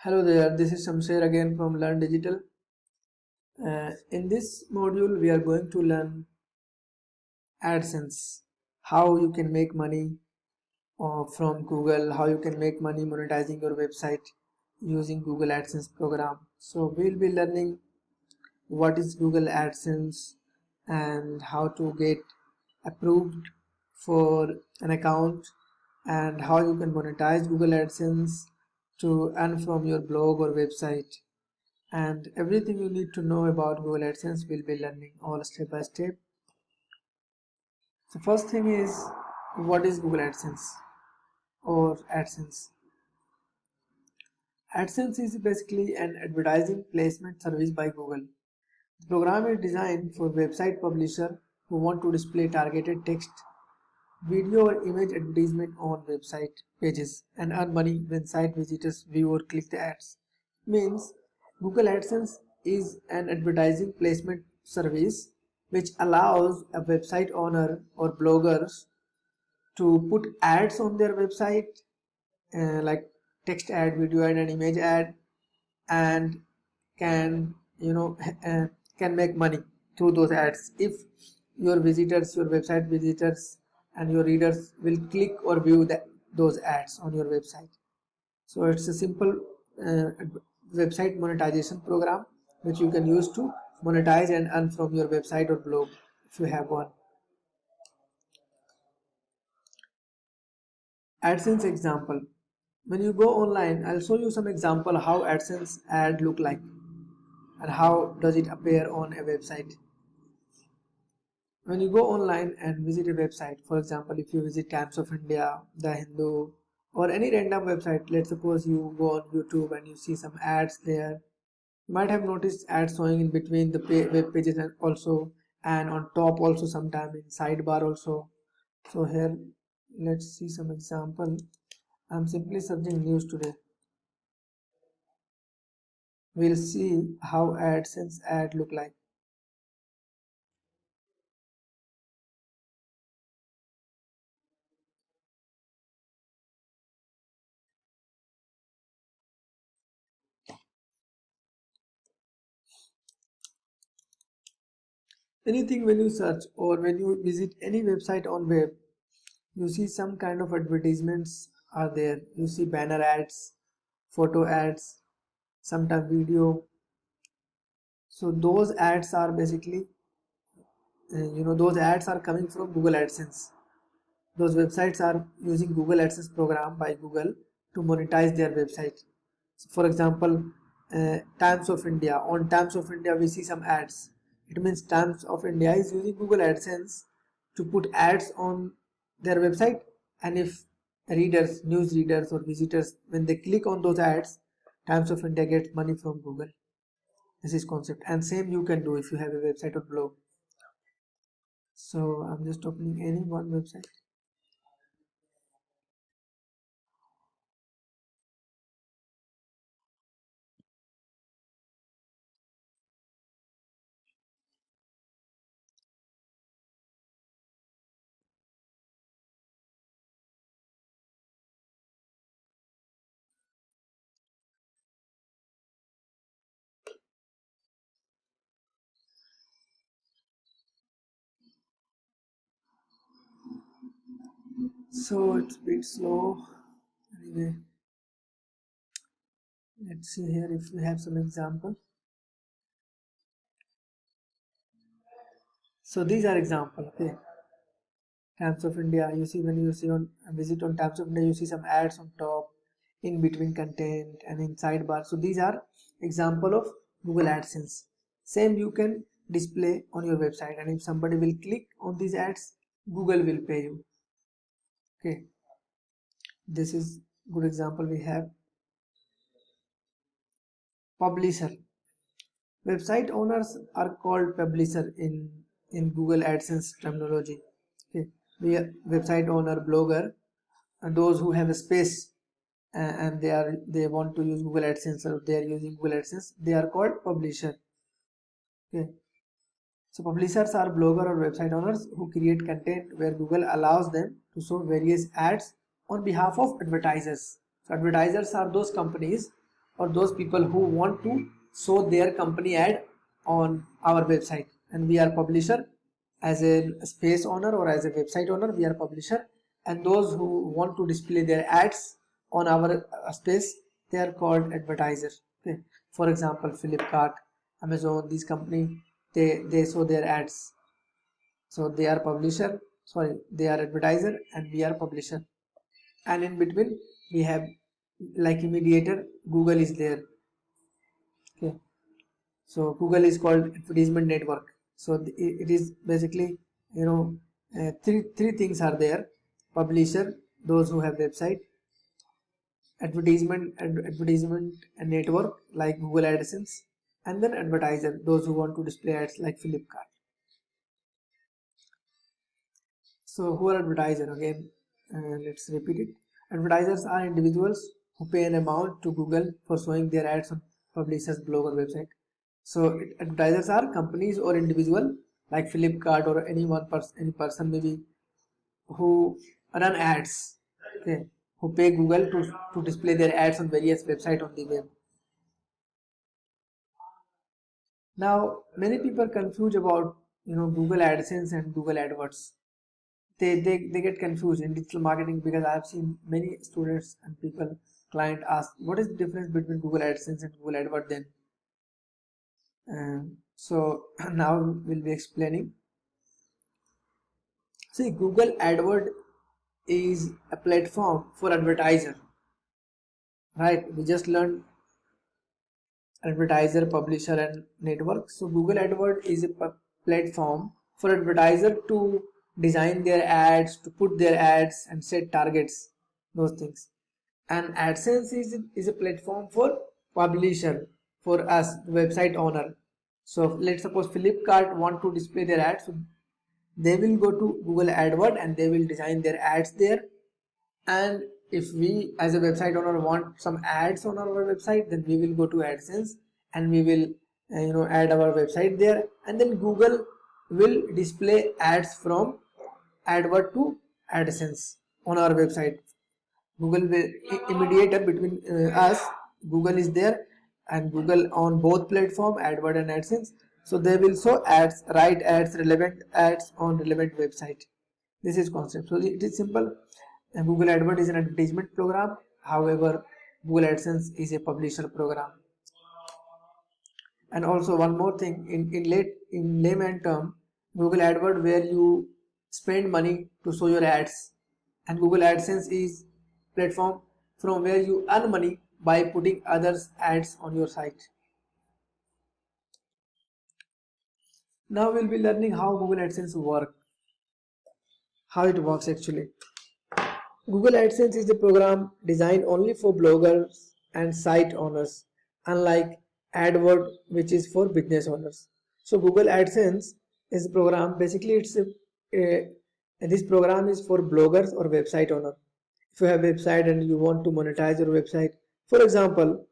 Hello there, this is Shamsher again from Learn Digital. In this module, we are going to learn AdSense, how you can make money from Google, how you can make money monetizing your website using Google AdSense program. So we'll be learning what is Google AdSense and how to get approved for an account and how you can monetize Google AdSense to earn from your blog or website, and everything you need to know about Google AdSense we'll be learning all step by step. So first thing is, what is Google AdSense or AdSense? AdSense is basically an advertising placement service by Google. The program is designed for website publisher who want to display targeted text, video or image advertisement on website pages and earn money when site visitors view or click the ads. Means Google AdSense is an advertising placement service which allows a website owner or bloggers to put ads on their website, like text ad, video ad and image ad, and can uh, can make money through those ads if your visitors, your website visitors and your readers will click or view those ads on your website. So it's a simple uh, website monetization program which you can use to monetize and earn from your website or blog if you have one. AdSense example. When you go online, I'll show you some example how AdSense ad look like and how does it appear on a website. When you go online and visit a website, for example, if you visit Times of India, The Hindu, or any random website, let's suppose you go on YouTube and you see some ads there. You might have noticed ads showing in between the web pages and also, and on top also, sometime in sidebar also. So here, let's see some example. I'm simply searching news today. We'll see how AdSense ad look like. Anything when you search or when you visit any website on web, you see some kind of advertisements are there. You see banner ads, photo ads, sometimes video. So those ads are basically, those ads are coming from Google AdSense. Those websites are using Google AdSense program by Google to monetize their website. So for example, Times of India. On Times of India, we see some ads. It means Times of India is using Google AdSense to put ads on their website, and if readers, news readers or visitors, when they click on those ads, Times of India gets money from Google. This is concept, and same you can do if you have a website or blog. So I'm just opening any one website. So it's a bit slow. Anyway, let's see here if we have some example. So these are example. Okay, Times of India. You see, when you see on visit on Times of India, you see some ads on top, in between content and in sidebar. So these are example of Google AdSense. Same you can display on your website, and if somebody will click on these ads, Google will pay you. Okay, this is good example. We have publisher. Website owners are called publisher in Google AdSense terminology. Okay, we are website owner, blogger, and those who have a space and they want to use Google AdSense or they are using Google AdSense, they are called publisher. Okay, so publishers are blogger or website owners who create content where Google allows them to show various ads on behalf of advertisers. So advertisers are those companies or those people who want to show their company ad on our website, and we are publisher. As a space owner or as a website owner, we are publisher, and those who want to display their ads on our space, they are called advertisers. Okay. For example, Flipkart, Amazon, these company, they show their ads, so they are publisher, sorry, they are advertiser and we are publisher. And in between we have like a mediator, Google is there. Okay, so Google is called advertisement network. So it is basically, you know, three things are there: publisher, those who have website; advertisement and network like Google AdSense; and then advertiser, those who want to display ads like Flipkart. So who are advertiser again? Let's repeat it. Advertisers are individuals who pay an amount to Google for showing their ads on publisher's blog or website. So advertisers are companies or individual like Flipkart or any person maybe who run ads, okay, who pay Google to display their ads on various websites on the web. Now many people confuse about Google AdSense and Google AdWords. They get confused in digital marketing, because I have seen many students and people, client ask what is the difference between Google AdSense and Google AdWords then. So now we'll be explaining. See, Google AdWords is a platform for advertiser, right? We just learned advertiser, publisher and network. So Google AdWords is a platform for advertiser to design their ads, to put their ads and set targets, those things. And AdSense is a platform for publisher, for us, website owner. So let's suppose Flipkart want to display their ads, so they will go to Google AdWords and they will design their ads there. And if we as a website owner want some ads on our website, then we will go to AdSense and we will add our website there, and then Google will display ads from AdWords to AdSense on our website. Google will mediator between us. Google is there, and Google on both platform, AdWords and AdSense. So they will show ads, right ads, relevant ads on relevant website. This is concept. So it is simple. And Google AdWords is an advertisement program. However, Google AdSense is a publisher program. And also one more thing, in layman term, Google AdWords where you spend money to show your ads, and Google AdSense is platform from where you earn money by putting others ads on your site. Now we'll be learning how Google AdSense how it works actually. Google AdSense is a program designed only for bloggers and site owners, unlike AdWords, which is for business owners. So Google AdSense is a program, basically this program is for bloggers or website owner. If you have a website and you want to monetize your website, for example,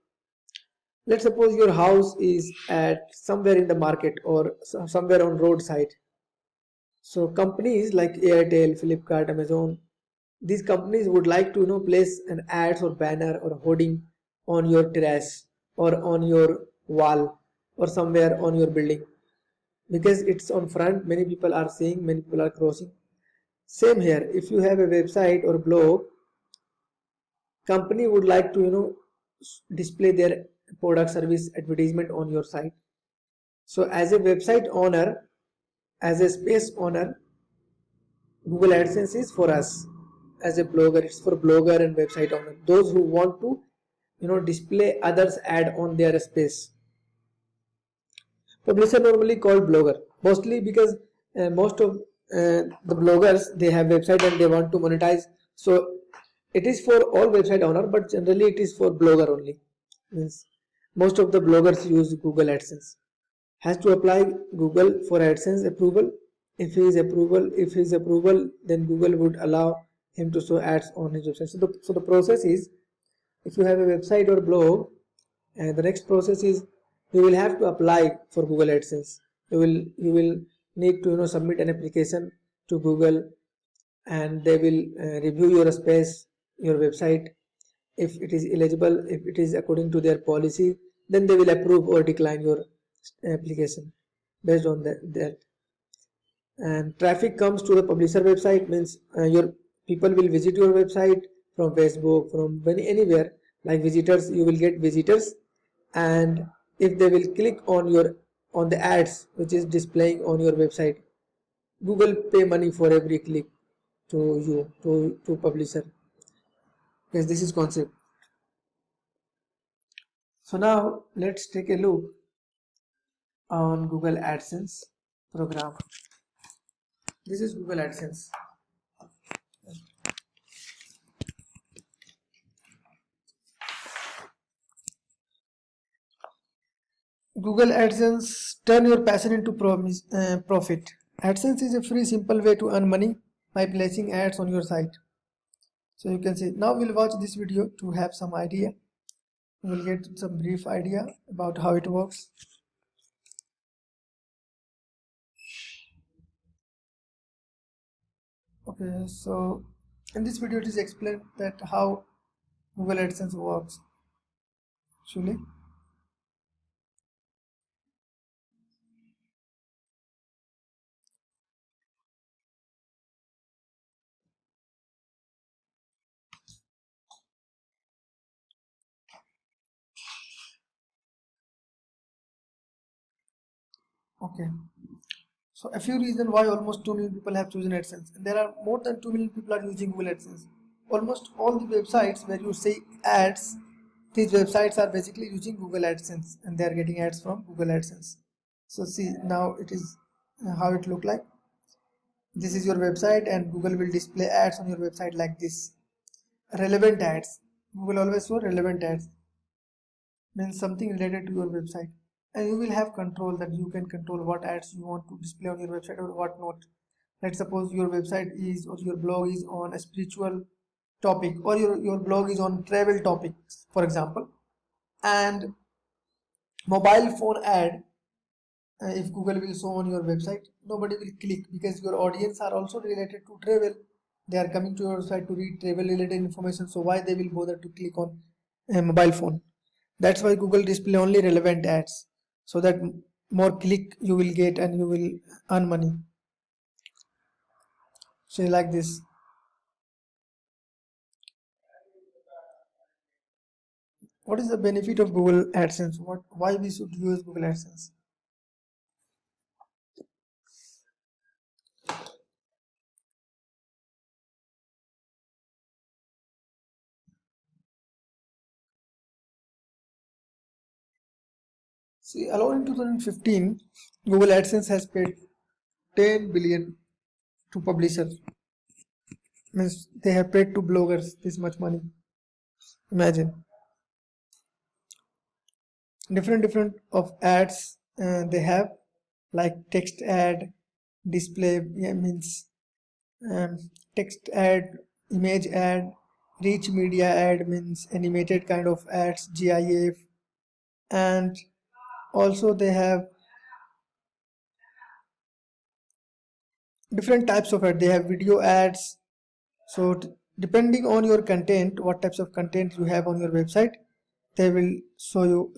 let's suppose your house is at somewhere in the market or somewhere on roadside. So companies like Airtel, Flipkart, Amazon, these companies would like to place an ads or banner or hoarding on your terrace or on your wall or somewhere on your building, because it's on front, many people are seeing, many people are crossing. Same here, if you have a website or blog, company would like to display their product, service, advertisement on your site. So as a website owner, as a space owner, Google AdSense is for us. As a blogger, it's for blogger and website owner, those who want to display others ad on their space. Publisher normally called blogger, mostly because most of the bloggers, they have website and they want to monetize. So it is for all website owner, but generally it is for blogger only. Means most of the bloggers use Google AdSense. Has to apply Google for AdSense approval. If his approval, then Google would allow him to show ads on his website. So the process is, if you have a website or blog, and the next process is you will have to apply for Google AdSense. You will need to submit an application to Google, and they will review your space, your website, if it is eligible, if it is according to their policy, then they will approve or decline your application based on that. And traffic comes to the publisher website, means your people will visit your website from Facebook, from anywhere, like visitors, you will get visitors, and if they will click on the ads which is displaying on your website, Google pay money for every click to you, to publisher. Yes, this is concept. So now let's take a look on Google AdSense program. This is Google AdSense. Google AdSense, turn your passion into profit. AdSense is a free, simple way to earn money by placing ads on your site. So you can see, now we'll watch this video to have some idea. We will get some brief idea about how it works. Okay, so in this video it is explained that how Google AdSense works actually. Okay, so a few reasons why almost 2 million people have chosen AdSense. And there are more than 2 million people are using Google AdSense. Almost all the websites where you see ads, these websites are basically using Google AdSense and they are getting ads from Google AdSense. So see, now it is how it look like. This is your website and Google will display ads on your website like this. Relevant ads. Google always show relevant ads, means something related to your website, and you will have control, that you can control what ads you want to display on your website or what not. Let's suppose your website is, or your blog is on a spiritual topic, or your blog is on travel topics, for example, and mobile phone ad, if Google will show on your website, nobody will click, because your audience are also related to travel. They are coming to your website to read travel related information, so why they will bother to click on a mobile phone? That's why Google display only relevant ads, so that more click you will get and you will earn money. So like this. What is the benefit of Google AdSense? Why we should use Google AdSense? See, alone in 2015, Google AdSense has paid 10 billion to publishers. Means they have paid to bloggers this much money. Imagine. Different of ads they have, like text ad, display, means text ad, image ad, rich media ad, means animated kind of ads, GIF, and also they have different types of ad. They have video ads. So depending on your content, what types of content you have on your website, they will show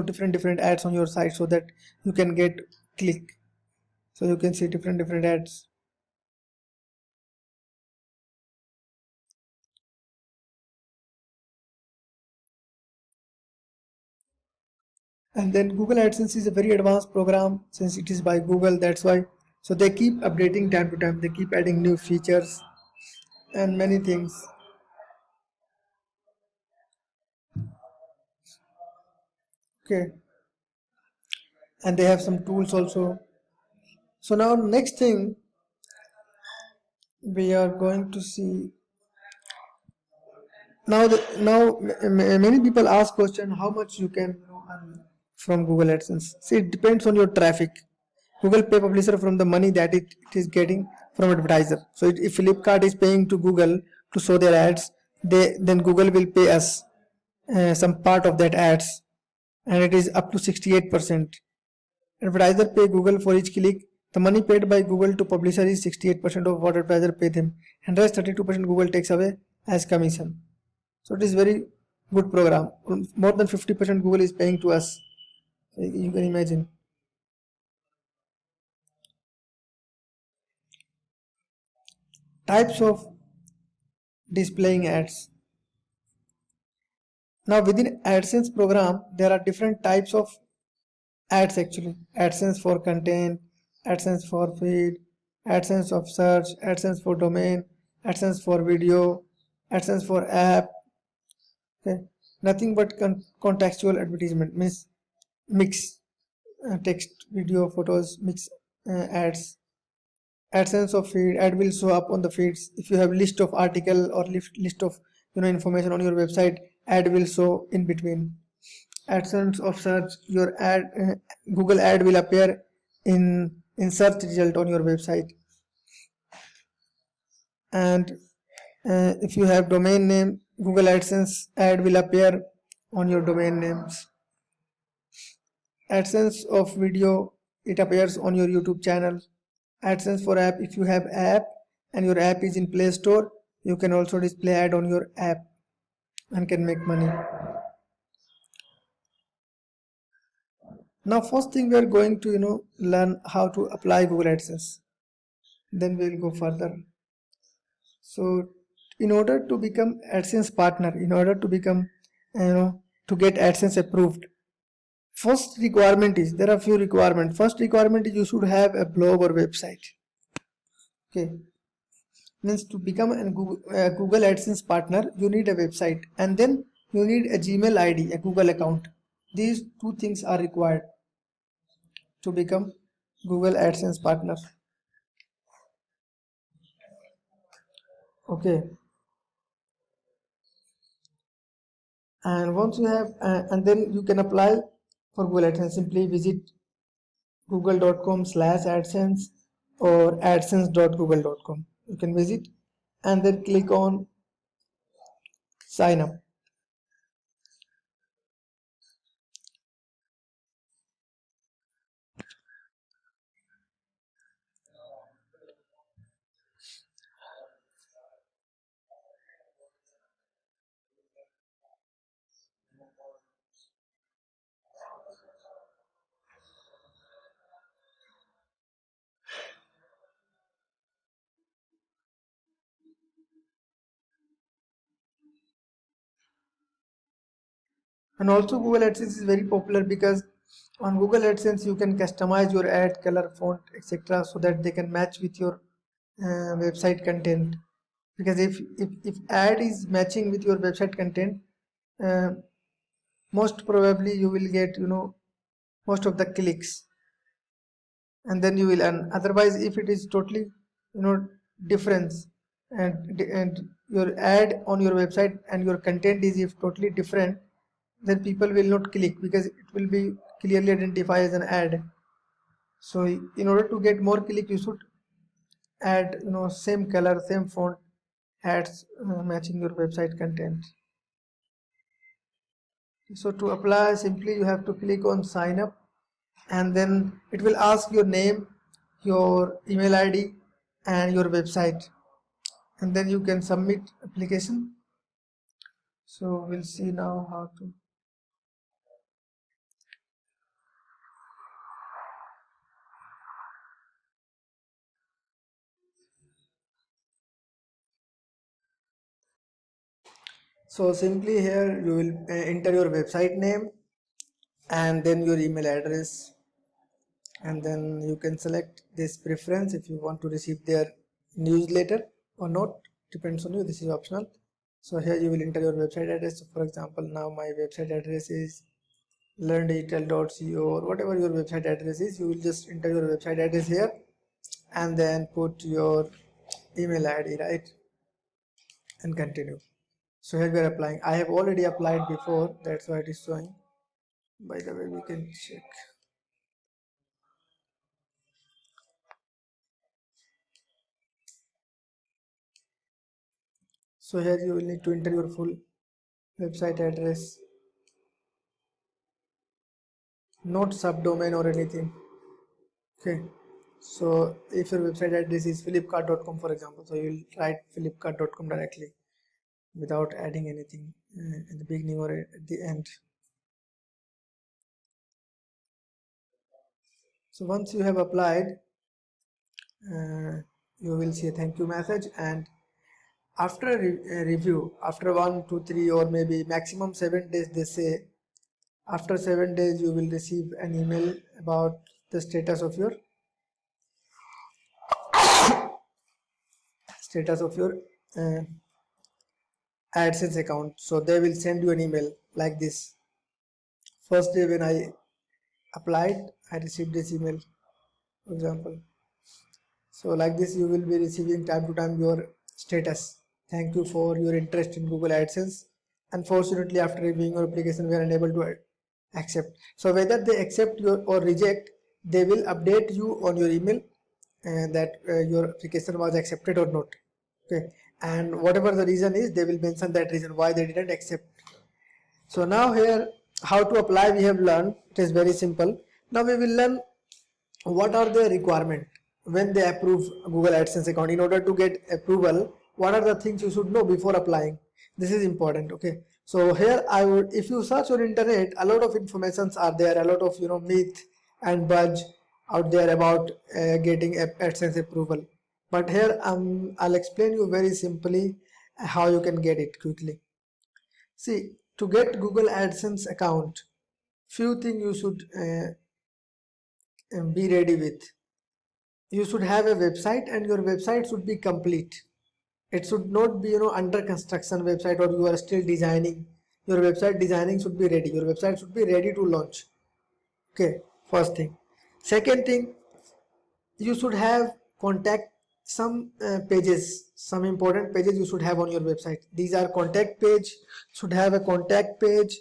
different ads on your site, so that you can get click. So you can see different ads. And then Google AdSense is a very advanced program, since it is by Google, that's why. So they keep updating time to time, they keep adding new features and many things. Okay, and they have some tools also. So now next thing we are going to see, now many people ask question, how much you can earn from Google AdSense. See, it depends on your traffic. Google pay publisher from the money that it is getting from advertiser. So if Flipkart is paying to Google to show their ads, then Google will pay us some part of that ads, and it is up to 68%. Advertiser pay Google for each click. The money paid by Google to publisher is 68% of what advertiser pay them, and rest 32% Google takes away as commission. So it is very good program. More than 50% Google is paying to us. You can imagine. Types of displaying ads. Now within AdSense program, there are different types of ads actually. AdSense for content, AdSense for feed, AdSense of search, AdSense for domain, AdSense for video, AdSense for app. Okay. Nothing but contextual advertisement means mix text, video, photos, mix ads. AdSense of feed, ad will show up on the feeds. If you have list of article or list of information on your website, ad will show in between. AdSense of search, your ad Google ad will appear in search result on your website. And if you have domain name, Google AdSense ad will appear on your domain names. AdSense of video, it appears on your YouTube channel. AdSense for app, if you have app and your app is in Play Store, you can also display ad on your app and can make money. Now first thing we are going to learn how to apply Google AdSense. Then we will go further. So in order to become AdSense partner, in order to become to get AdSense approved, first requirement is, there are few requirements. First requirement is you should have a blog or website. Okay, means to become a Google AdSense partner, you need a website and then you need a Gmail ID, a Google account. These two things are required to become Google AdSense partner. Okay, and once you have and then you can apply for Google AdSense. Simply visit google.com/AdSense or adsense.google.com. You can visit and then click on sign up. And also Google AdSense is very popular because on Google AdSense you can customize your ad color, font, etc. so that they can match with your website content. Because if ad is matching with your website content, most probably you will get most of the clicks and then you will earn. Otherwise, if it is totally difference and your ad on your website and your content is if totally different, then people will not click because it will be clearly identified as an ad. So in order to get more click, you should add same color, same font ads matching your website content. So to apply, simply you have to click on sign up and then it will ask your name, your email ID and your website, and then you can submit application. So we'll see now how to. So simply here you will enter your website name and then your email address, and then you can select this preference if you want to receive their newsletter or not, depends on you, this is optional. So here you will enter your website address. So for example, now my website address is learndigital.co or whatever your website address is, you will just enter your website address here and then put your email ID, right, and continue. So here we are applying. I have already applied before, that's why it is showing. By the way, we can check. So here you will need to enter your full website address, not subdomain or anything. Okay, so if your website address is flipkart.com for example, so you will write flipkart.com directly. without adding anything in the beginning or at the end. So once you have applied, you will see a thank you message, and after a review, after 1 to 3 or maybe maximum 7 days, they say after 7 days you will receive an email about the status of your uh, AdSense account. So they will send you an email like this. First day when I applied, I received this email, for example. So like this you will be receiving time to time your status. Thank you for your interest in Google AdSense. Unfortunately, after reviewing your application, we are unable to accept. So whether they accept your or reject, they will update you on your email that your application was accepted or not. Okay, and whatever the reason is, they will mention that reason why they didn't accept. So now here, how to apply we have learned. It is very simple. Now we will learn what are the requirement when they approve Google AdSense account. In order to get approval, what are the things you should know before applying? This is important. Okay, so here I would, if you search on internet, a lot of informations are there, a lot of myth and buzz out there about getting AdSense approval. But here I'll explain you very simply how you can get it quickly. See, to get Google AdSense account, few things you should be ready with. You should have a website, and your website should be complete. It should not be under construction website, or you are still designing. Your website designing should be ready. Your website should be ready to launch. Okay, first thing. Second thing, you should have contact some pages, some important pages you should have on your website. These are contact page, should have a contact page.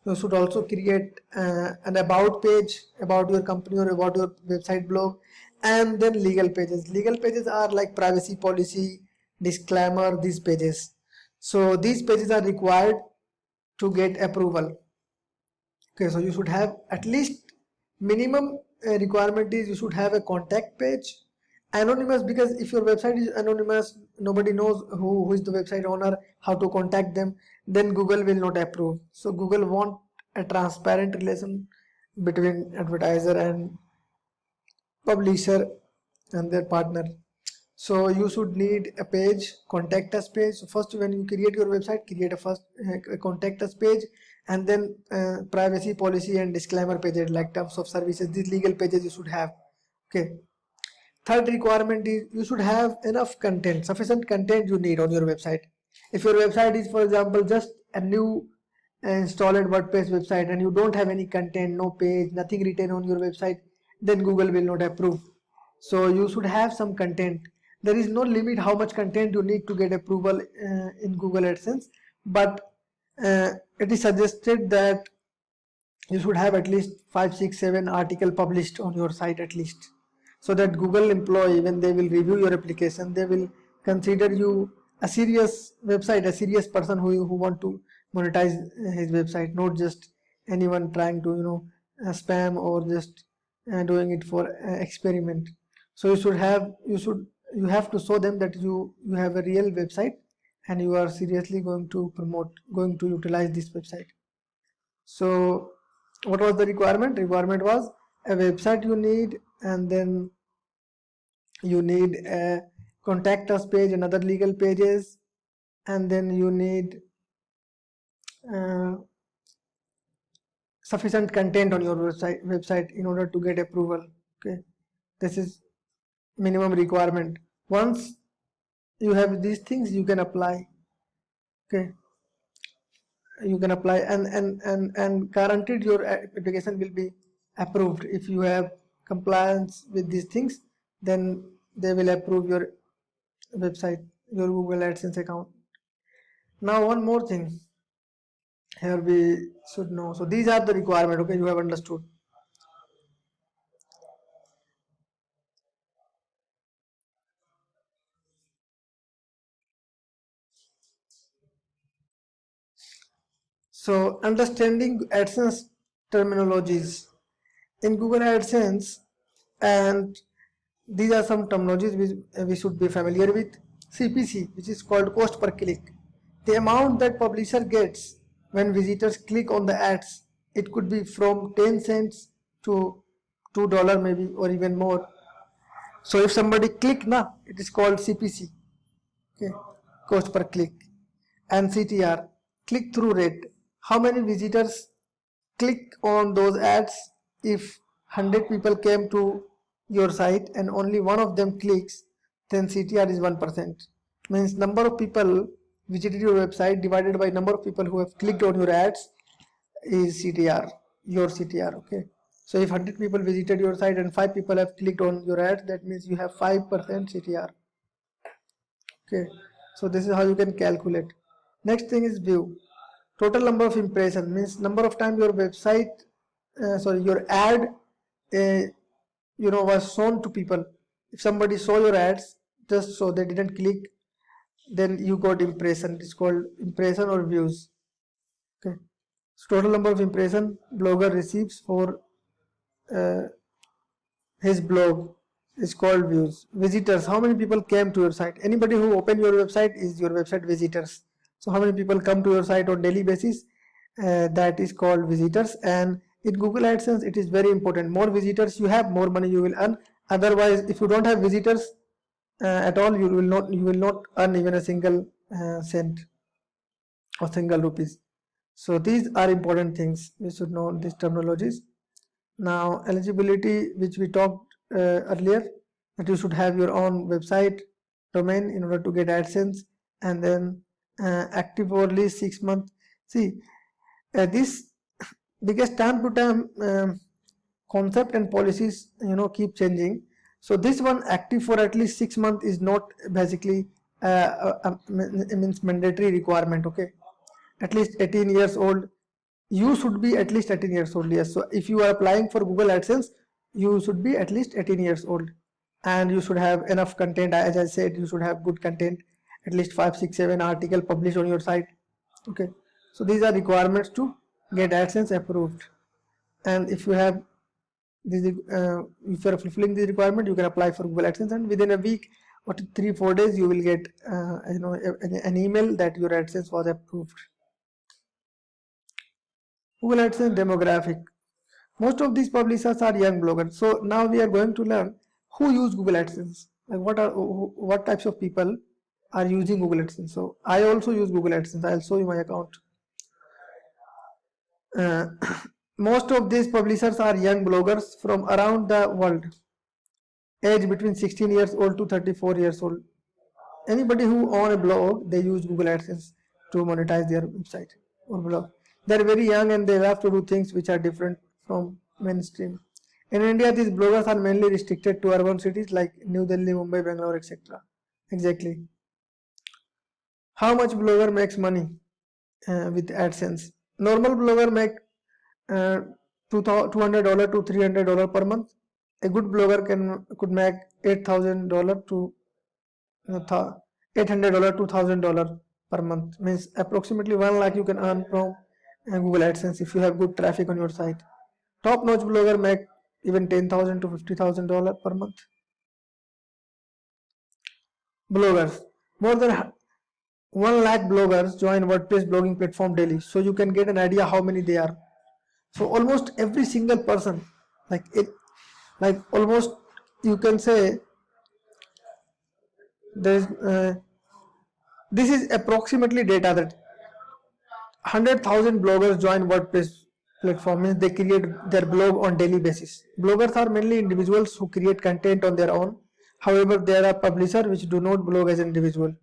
You should also create an about page about your company or about your website blog, and then legal pages. Legal pages are like privacy policy, disclaimer, these pages. So these pages are required to get approval. Okay, so you should have at least minimum requirement is you should have a contact page, anonymous, because if your website is anonymous, nobody knows who is the website owner, how to contact them, then Google will not approve. So Google want a transparent relation between advertiser and publisher and their partner. So you should need a page, contact us page. So first, when you create your website, create a contact us page, and then privacy policy and disclaimer pages like terms of services. These legal pages you should have. Okay. Third requirement is you should have enough content, sufficient content you need on your website. If your website is, for example, just a new installed WordPress website and you don't have any content, no page, nothing written on your website, then Google will not approve. So you should have some content. There is no limit how much content you need to get approval in Google AdSense, but it is suggested that you should have at least 5, 6, 7 articles published on your site at least, so that Google employee, when they will review your application, they will consider you a serious website, a serious person who want to monetize his website, not just anyone trying to spam or just doing it for experiment. So you have to show them that you have a real website and you are seriously going to utilize this website. So what was the requirement? Requirement was a website you need, and then you need a contact us page and other legal pages, and then you need sufficient content on your website in order to get approval. Okay, this is minimum requirement. Once you have these things, you can apply. Okay, you can apply, and guaranteed your application will be approved. If you have compliance with these things, then they will approve your website, your Google AdSense account. Now one more thing here we should know. So these are the requirement. Okay, you have understood. So understanding AdSense terminologies in Google AdSense, and these are some terminologies which we should be familiar with. CPC, which is called cost per click. The amount that publisher gets when visitors click on the ads, it could be from 10 cents to $2 maybe, or even more. So if somebody click now, it is called CPC, okay, cost per click, and CTR, click through rate. How many visitors click on those ads? If 100 people came to your site and only one of them clicks, then CTR is 1%. Means number of people visited your website divided by number of people who have clicked on your ads is CTR, your CTR. Okay, so if 100 people visited your site and 5 people have clicked on your ads, that means you have 5% CTR. Okay, so this is how you can calculate. Next thing is view. Total number of impressions means number of time your website, your ad, was shown to people. If somebody saw your ads just so they didn't click, then you got impression. It's called impression or views. Okay, so total number of impression blogger receives for his blog is called views. Visitors, how many people came to your site? Anybody who opened your website is your website visitors. So how many people come to your site on daily basis? That is called visitors. And in Google AdSense, it is very important. More visitors you have, more money you will earn. Otherwise, if you don't have visitors at all, you will not earn even a single cent or single rupees. So these are important things. We should know these terminologies. Now eligibility, which we talked earlier, that you should have your own website domain in order to get AdSense, and then active for at least 6 months. See, this because time to time concept and policies keep changing. So this one, active for at least 6 months, is not basically means mandatory requirement. Okay, at least 18 years old. You should be at least 18 years old. Yes, so if you are applying for Google AdSense, you should be at least 18 years old, and you should have enough content. As I said, you should have good content, at least 5, 6, 7 article published on your site. Okay, so these are requirements to get AdSense approved. And if you have this, if you are fulfilling the requirement, you can apply for Google AdSense, and within a week or 3-4 days you will get an email that your AdSense was approved. Google AdSense demographic. Most of these publishers are young bloggers. So now we are going to learn who use Google AdSense. Like what types of people are using Google AdSense. So I also use Google AdSense. I'll show you my account. Most of these publishers are young bloggers from around the world, age between 16 years old to 34 years old. Anybody who own a blog, they use Google AdSense to monetize their website or blog. They're very young and they have to do things which are different from mainstream. In India, these bloggers are mainly restricted to urban cities like New Delhi, Mumbai, Bangalore, etc. Exactly. How much blogger makes money with AdSense? Normal blogger make $200 to $300 per month. A good blogger could make $8,000 to $800 to $1,000 per month. Means approximately 1 lakh you can earn from Google AdSense if you have good traffic on your site. Top-notch blogger make even $10,000 to $50,000 per month. Bloggers, more than 1 lakh bloggers join WordPress blogging platform daily, so you can get an idea how many they are. So almost every single person, almost you can say this is approximately data that 100,000 bloggers join WordPress platform, means they create their blog on daily basis. Bloggers are mainly individuals who create content on their own. However, there are publishers which do not blog as an individual.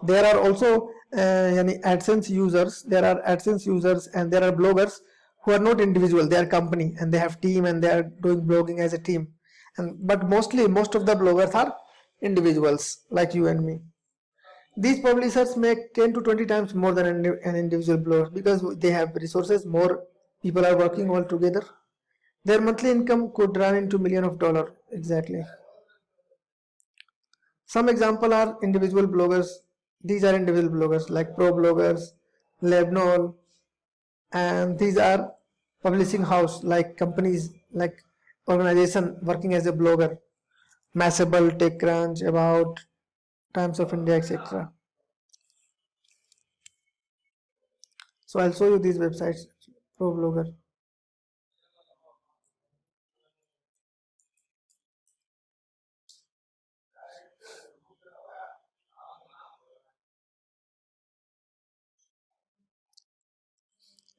There are also AdSense users. There are AdSense users and there are bloggers who are not individual. They are company and they have team and they are doing blogging as a team. But most of the bloggers are individuals like you and me. These publishers make 10 to 20 times more than an individual blogger because they have resources, more people are working all together. Their monthly income could run into millions of dollars. Exactly. Some example are individual bloggers. These are individual bloggers like Pro Bloggers, Lebnol, and these are publishing house like companies, like organization working as a blogger, Mashable, TechCrunch, About, Times of India, etc. So I'll show you these websites. ProBlogger.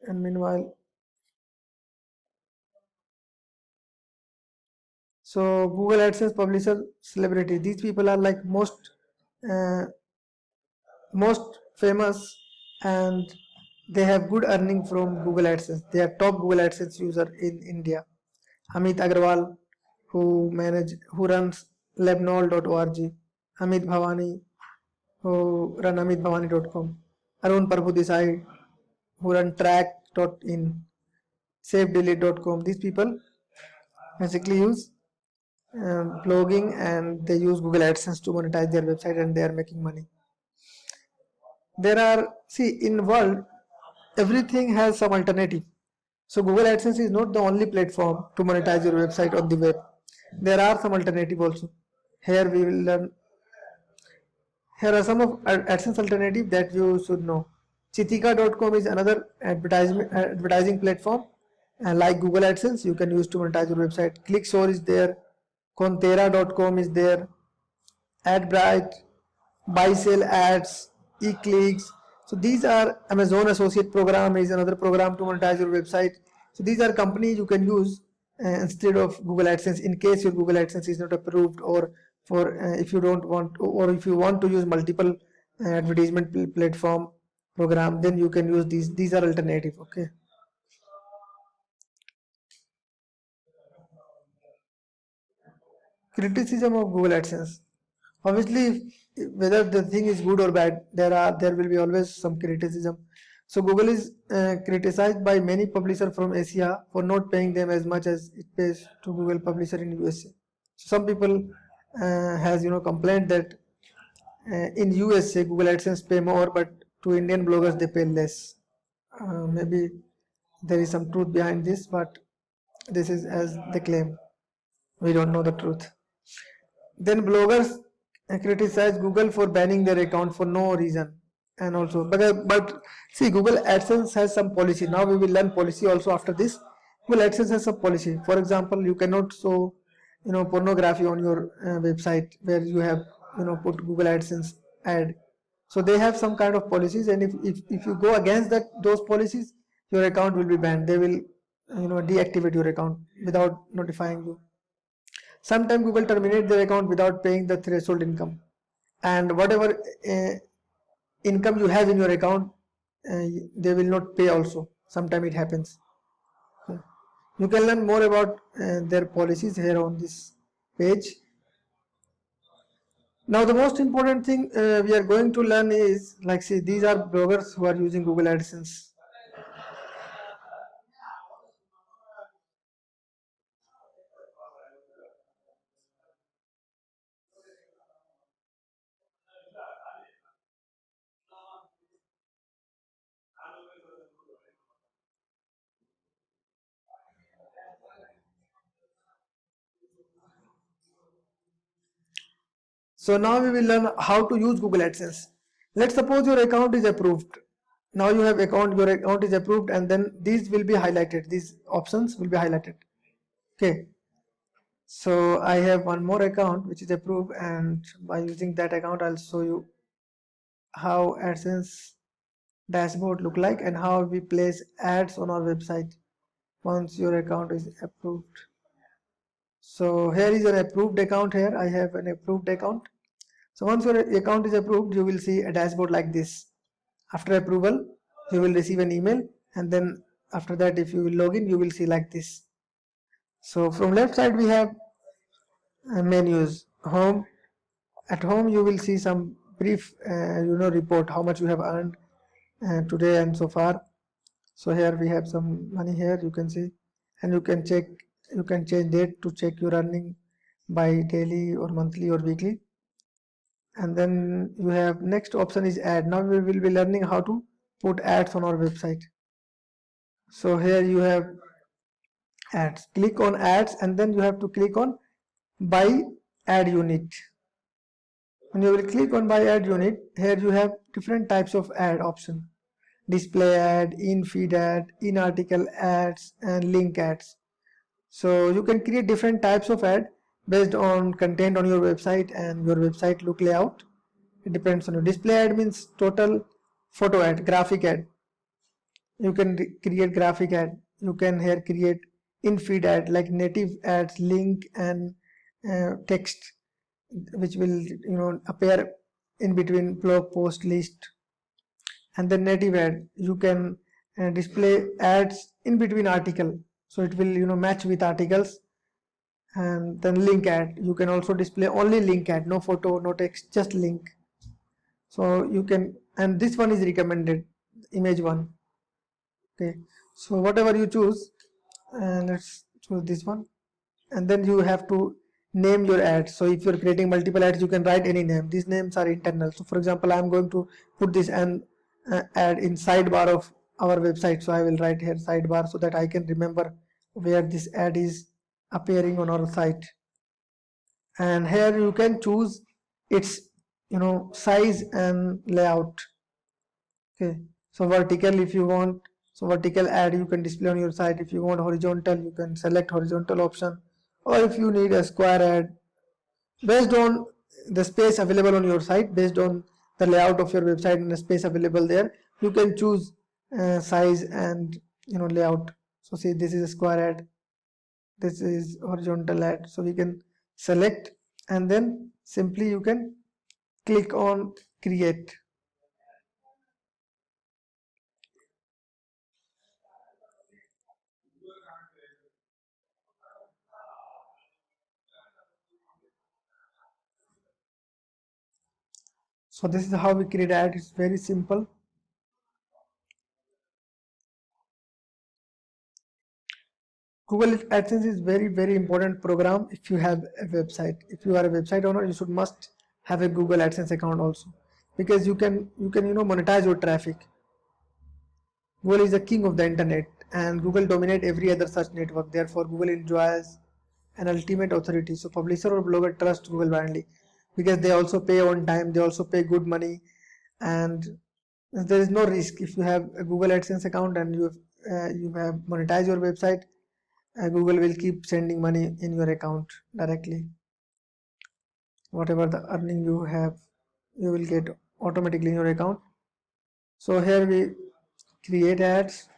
And meanwhile, so Google AdSense publisher celebrity. These people are like uh, most famous, and they have good earning from Google AdSense. They are top Google AdSense user in India. Amit Agarwal, who runs lebnol.org. Amit Bhavani, who run amitbhavani.com. Arun Prabhudesai, who run track.in. SafeDelete.com. These people basically use blogging, and they use Google AdSense to monetize their website, and they are making money. There are, see, in world, everything has some alternative. So Google AdSense is not the only platform to monetize your website on the web. There are some alternative also. Here we will learn. Here are some of AdSense alternative that you should know. Chitika.com is another advertising platform, and like Google AdSense, you can use to monetize your website. ClickShore is there. Kontera.com is there. AdBright, Buy Sell Ads, eClicks. So these are Amazon Associate Program is another program to monetize your website. So these are companies you can use instead of Google AdSense in case your Google AdSense is not approved, or for if you don't want, or if you want to use multiple advertisement platform program, then you can use these. These are alternative. Okay. Criticism of Google AdSense. Obviously, whether the thing is good or bad, there will be always some criticism. So Google is criticized by many publishers from Asia for not paying them as much as it pays to Google publisher in USA. So some people has complained that in USA Google AdSense pay more, but to Indian bloggers they pay less. Maybe there is some truth behind this, but this is as they claim. We don't know the truth. Then bloggers criticize Google for banning their account for no reason, and also but see, Google AdSense has some policy. Now we will learn policy also after this. Google AdSense has some policy. For example, you cannot show pornography on your website where you have put Google AdSense ad. So they have some kind of policies, and if you go against those policies, your account will be banned. They will deactivate your account without notifying you. Sometimes Google terminate their account without paying the threshold income, and whatever income you have in your account, they will not pay also. Sometimes it happens. You can learn more about their policies here on this page. Now the most important thing we are going to learn is, like, see, these are bloggers who are using Google AdSense. So now we will learn how to use Google AdSense. Let's suppose your account is approved. Now you have your account is approved, and then these will be highlighted. These options will be highlighted. Okay. So I have one more account which is approved, and by using that account I'll show you how AdSense dashboard look like and how we place ads on our website once your account is approved. So here is an approved account. Here I have an approved account. So once your account is approved, you will see a dashboard like this. After approval, you will receive an email, and then after that, if you will log in, you will see like this. So from left side we have menus. Home. At home you will see some brief report how much you have earned today and so far. So here we have some money here, you can see, and you can change date to check your earning by daily or monthly or weekly. And then you have next option is ad. Now we will be learning how to put ads on our website. So here you have ads. Click on ads, and then you have to click on buy ad unit. When you will click on buy ad unit, here you have different types of ad option. display ad, in-feed ad, in-article ads, and link ads. So you can create different types of ad based on content on your website and your website look layout. It depends on your display ad means total photo ad, graphic ad. You can create graphic ad. You can here create in-feed ad like native ads, link and text, which will appear in between blog post list. And then native ad, you can display ads in between article, so it will match with articles. And then link ad, you can also display only link ad, no photo, no text, just link. So you can, and this one is recommended, image one. Okay, so whatever you choose, let's choose this one. And then you have to name your ads. So if you're creating multiple ads, you can write any name. These names are internal. So for example, I'm going to put this and ad in sidebar of our website. So I will write here sidebar so that I can remember where this ad is appearing on our site. And here you can choose its size and layout. Okay, so vertical, if you want, so vertical ad you can display on your site. If you want horizontal, you can select horizontal option, or if you need a square ad, based on the space available on your site, based on the layout of your website and the space available there, you can choose size and layout. So see, this is a square ad, this is horizontal ad, so we can select and then simply you can click on create. So this is how we create ad. It's very simple. Google AdSense is very important program if you have a website. If you are a website owner, you should must have a Google AdSense account also, because you can monetize your traffic. Google is the king of the internet, and Google dominate every other search network. Therefore, Google enjoys an ultimate authority. So publisher or blogger trust Google blindly because they also pay on time. They also pay good money, and there is no risk if you have a Google AdSense account and you have monetized your website. Google will keep sending money in your account directly. Whatever the earning you have, you will get automatically in your account. So here we create ads.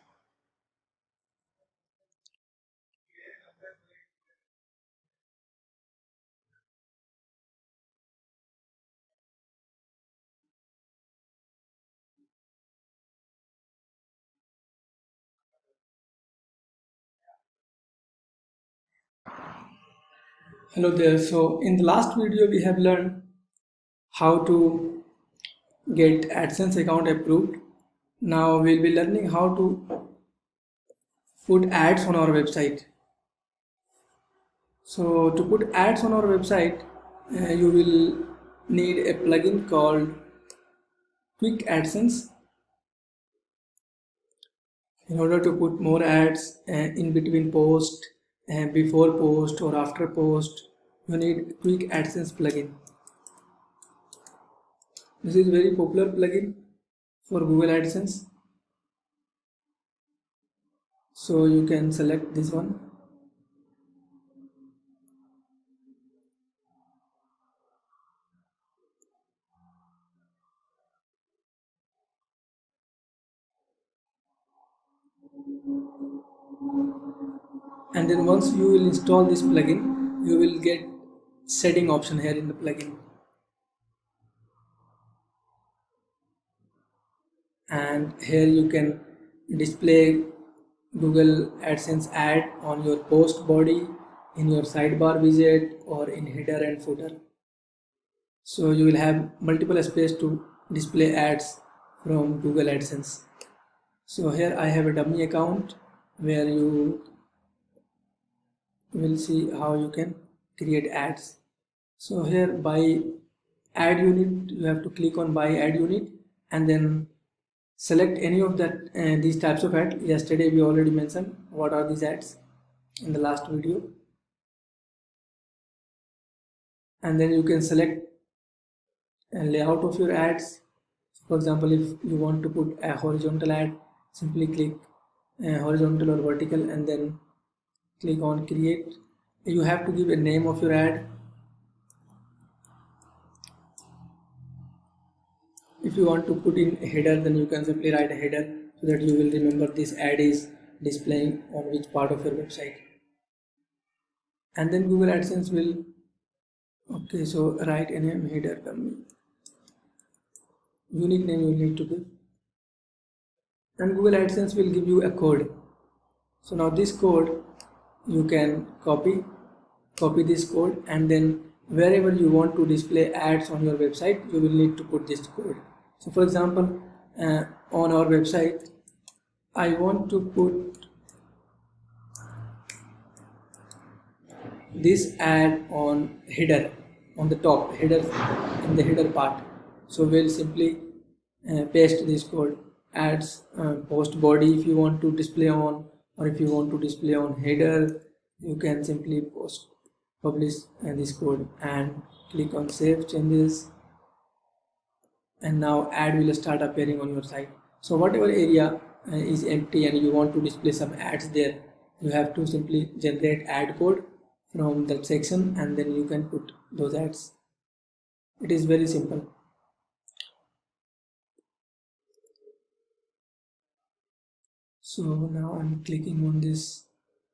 Hello there. So in the last video we have learned how to get AdSense account approved. Now we'll be learning how to put ads on our website. So to put ads on our website, you will need a plugin called Quick AdSense. In order to put more ads in between post, before post or after post, you need Quick AdSense plugin. This is very popular plugin for Google AdSense. So you can select this one. And then once you will install this plugin, you will get setting option here in the plugin, and here you can display Google AdSense ad on your post body, in your sidebar widget, or in header and footer. So you will have multiple space to display ads from Google AdSense. So here I have a dummy account where you will see how you can create ads. So here by ad unit, you have to click on by ad unit and then select any of that these types of ads. Yesterday we already mentioned what are these ads in the last video, and then you can select a layout of your ads. For example, if you want to put a horizontal ad, simply click horizontal or vertical and then click on create. You have to give a name of your ad. If you want to put in a header, then you can simply write a header so that you will remember this ad is displaying on which part of your website. And then Google AdSense will, okay, so write a name, header company, unique name you need to give, and Google AdSense will give you a code. So now this code you can copy this code, and then wherever you want to display ads on your website, you will need to put this code. So for example, on our website, I want to put this ad on header, on the top header, in the header part. So we'll simply paste this code, ads post body if you want to display on, or if you want to display on header, you can simply publish this code and click on save changes, and now ad will start appearing on your site. So whatever area is empty and you want to display some ads there, you have to simply generate ad code from that section and then you can put those ads. It is very simple. So now I'm clicking on this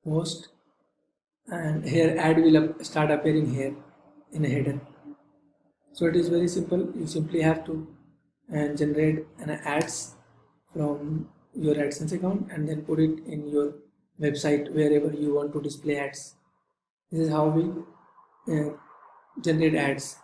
post, and here ad will start appearing here in a header. So it is very simple. You simply have to generate an ads from your AdSense account and then put it in your website wherever you want to display ads. This is how we generate ads.